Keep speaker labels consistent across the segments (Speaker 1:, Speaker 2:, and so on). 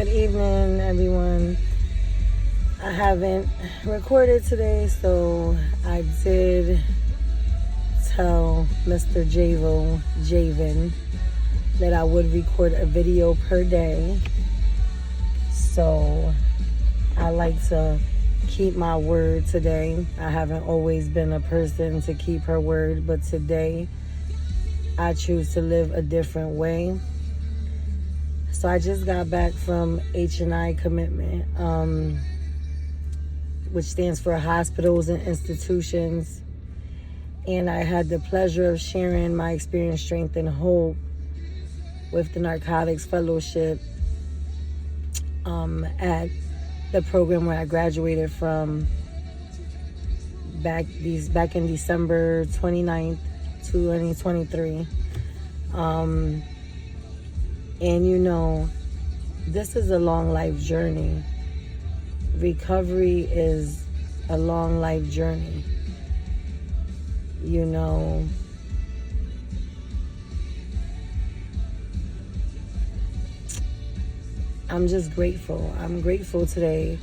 Speaker 1: Good evening, everyone. I haven't recorded today, so I did tell Mr. Javen, that I would record a video per day. So I like to keep my word today. I haven't always been a person to keep her word, but today I choose to live a different way. So I just got back from H&I commitment, which stands for hospitals and institutions. And I had the pleasure of sharing my experience, strength, and hope with the Narcotics Fellowship at the program where I graduated from back in December 29th, 2023. And you know, this is a long life journey. Recovery is a long life journey. You know, I'm just grateful. I'm grateful today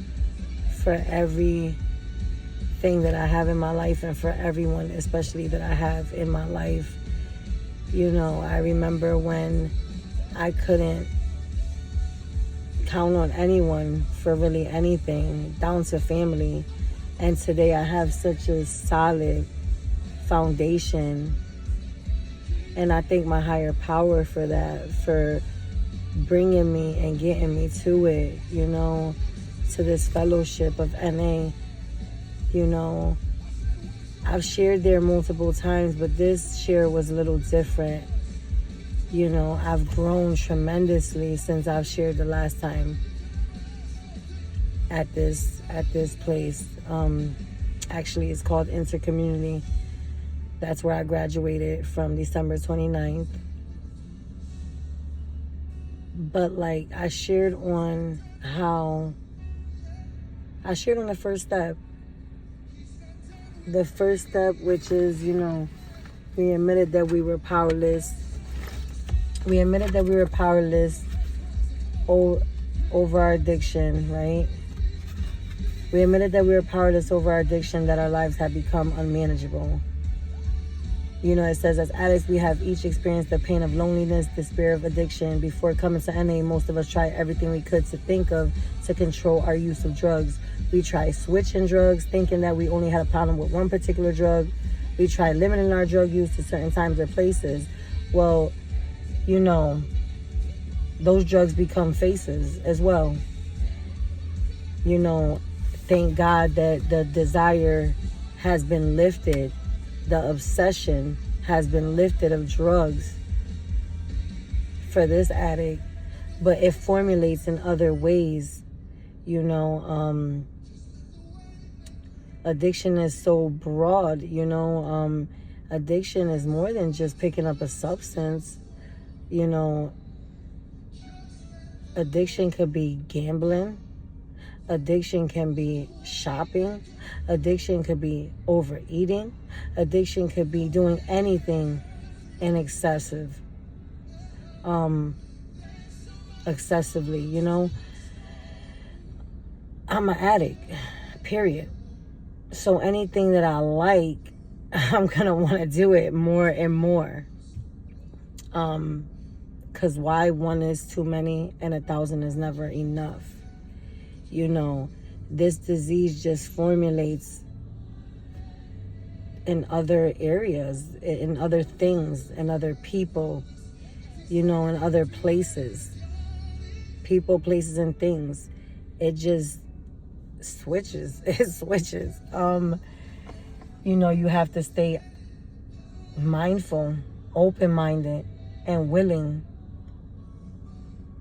Speaker 1: for everything that I have in my life and for everyone, especially that I have in my life. You know, I remember when I couldn't count on anyone for really anything, down to family. And today I have such a solid foundation. And I thank my higher power for that, for bringing me and getting me to it, you know, to this fellowship of NA. You know, I've shared there multiple times, but this share was a little different. You know, I've grown tremendously since I've shared the last time at this place. Actually, it's called Intercommunity. That's where I graduated from December 29th. But like I shared on the first step. The first step, which is, you know, we admitted that we were powerless. We admitted that we were powerless over our addiction, right? We admitted that we were powerless over our addiction, that our lives had become unmanageable. You know, it says, as addicts, we have each experienced the pain of loneliness, despair of addiction. Before coming to NA, most of us tried everything we could to think of to control our use of drugs. We tried switching drugs, thinking that we only had a problem with one particular drug. We tried limiting our drug use to certain times or places. Well, you know, those drugs become faces as well. You know, thank God that the desire has been lifted. The obsession has been lifted of drugs for this addict, but it formulates in other ways. You know, addiction is so broad, you know, addiction is more than just picking up a substance. You know, addiction could be gambling. Addiction can be shopping. Addiction could be overeating. Addiction could be doing anything in excessively, you know. I'm an addict, period. So anything that I like, I'm gonna want to do it more and more. Because why one is too many and 1,000 is never enough. You know, this disease just formulates in other areas, in other things, in other people, you know, in other places. People, places, and things. It just switches. It switches. You know, you have to stay mindful, open-minded, and willing.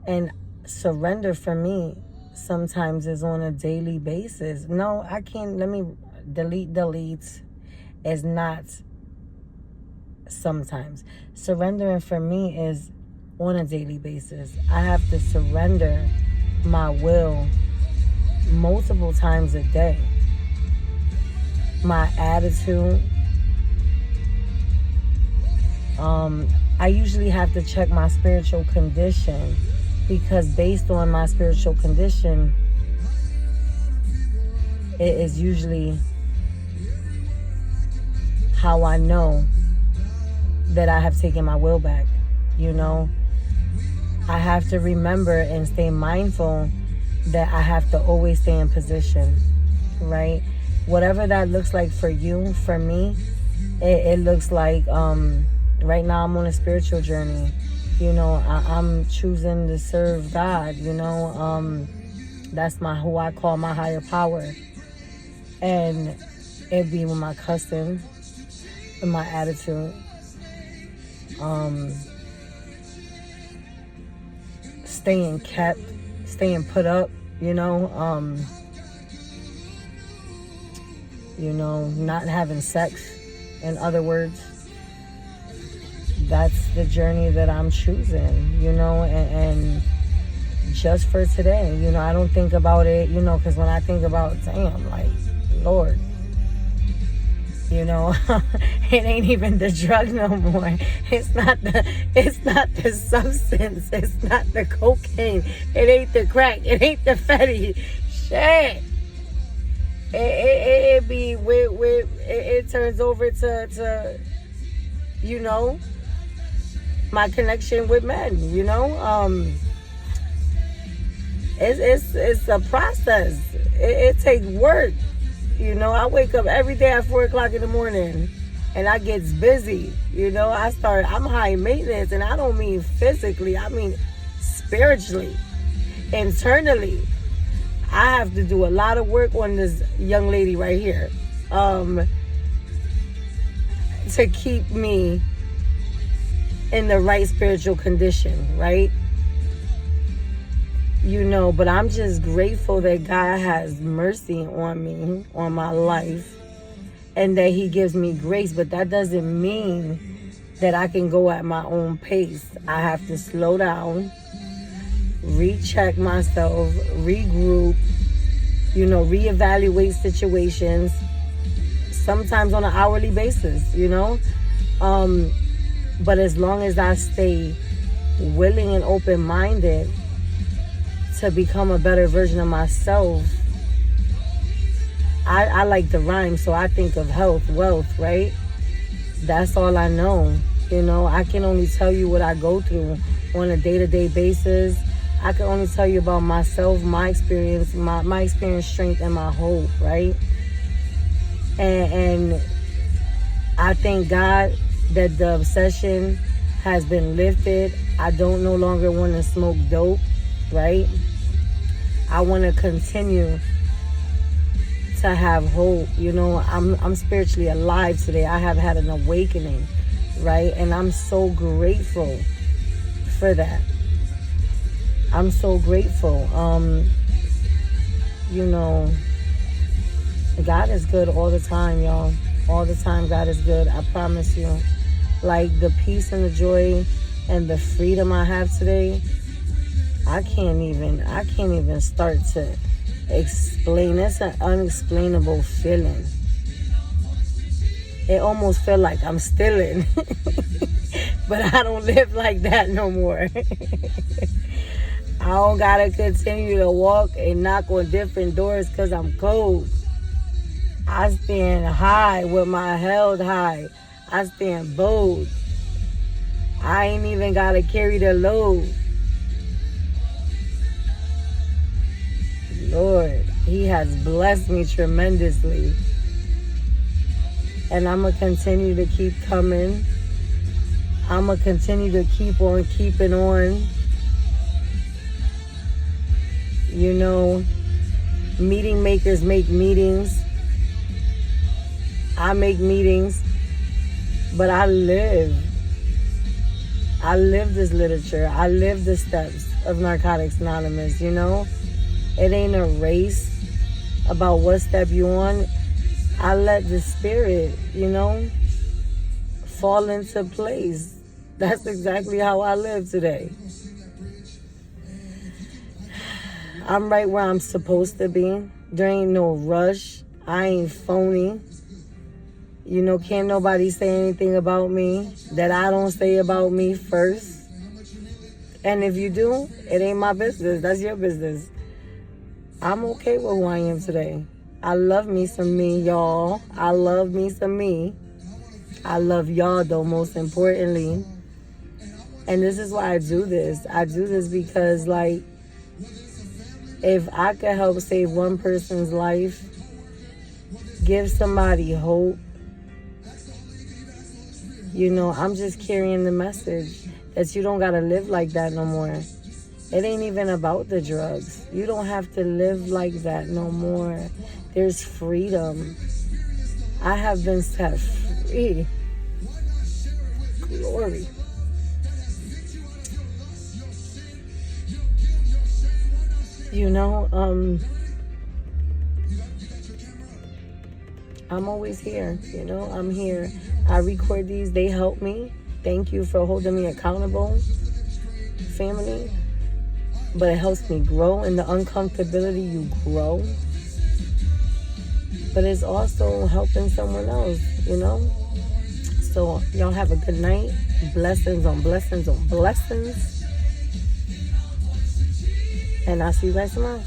Speaker 1: And surrender for me sometimes is on a daily basis. No, I can't. Let me delete is not sometimes. Surrendering for me is on a daily basis. I have to surrender my will multiple times a day. My attitude. I usually have to check my spiritual condition Because based on my spiritual condition, it is usually how I know that I have taken my will back. You know, I have to remember and stay mindful that I have to always stay in position, right? Whatever that looks like for you, for me, it looks like, right now I'm on a spiritual journey. You know, I'm choosing to serve God, you know. That's who I call my higher power. And it be with my custom and my attitude. Staying kept, staying put up, you know, not having sex, in other words. That's the journey that I'm choosing, you know, and just for today, you know, I don't think about it, you know, because when I think about, damn, like, Lord, you know, it ain't even the drug no more. It's not the substance. It's not the cocaine. It ain't the crack. It ain't the fatty. Shit. It turns over to, you know, my connection with men, you know. It's a process. It takes work. You know, I wake up every day at 4 o'clock in the morning and I get busy. You know, I'm high maintenance, and I don't mean physically, I mean spiritually, internally. I have to do a lot of work on this young lady right here, to keep me in the right spiritual condition, right? You know, but I'm just grateful that God has mercy on me, on my life, and that He gives me grace. But that doesn't mean that I can go at my own pace. I have to slow down, recheck myself, regroup, you know, reevaluate situations, sometimes on an hourly basis, you know. But as long as I stay willing and open-minded to become a better version of myself, I like to rhyme, so I think of health, wealth, right? That's all I know. You know, I can only tell you what I go through on a day-to-day basis. I can only tell you about myself, my experience, my experience, strength, and my hope, right? And I thank God that the obsession has been lifted. I don't no longer want to smoke dope, right? I want to continue to have hope. You know, I'm spiritually alive today. I have had an awakening, right? And I'm so grateful for that. I'm so grateful. You know, God is good all the time, y'all. All the time, God is good. I promise you. Like, the peace and the joy and the freedom I have today, I can't even start to explain. It's an unexplainable feeling. It almost feel like I'm stealing. But I don't live like that no more. I don't gotta continue to walk and knock on different doors because I'm cold. I stand high with my head high. I stand bold. I ain't even gotta carry the load. Lord, He has blessed me tremendously. And I'm going to continue to keep coming. I'm going to continue to keep on keeping on. You know, meeting makers make meetings. I make meetings. But I live this literature. I live the steps of Narcotics Anonymous, you know. It ain't a race about what step you on. I let the spirit, you know, fall into place. That's exactly how I live today. I'm right where I'm supposed to be. There ain't no rush. I ain't phony. You know, can't nobody say anything about me that I don't say about me first. And if you do, it ain't my business. That's your business. I'm okay with who I am today. I love me some me, y'all. I love me some me. I love y'all, though, most importantly. And this is why I do this. I do this because, like, if I could help save one person's life, give somebody hope, you know, I'm just carrying the message that you don't got to live like that no more. It ain't even about the drugs. You don't have to live like that no more. There's freedom. I have been set free. Glory. You know, I'm always here. You know, I'm here. I record these. They help me. Thank you for holding me accountable, family. But it helps me grow. In the uncomfortability, you grow. But it's also helping someone else, you know? So y'all have a good night. Blessings on blessings on blessings. And I'll see you guys tomorrow.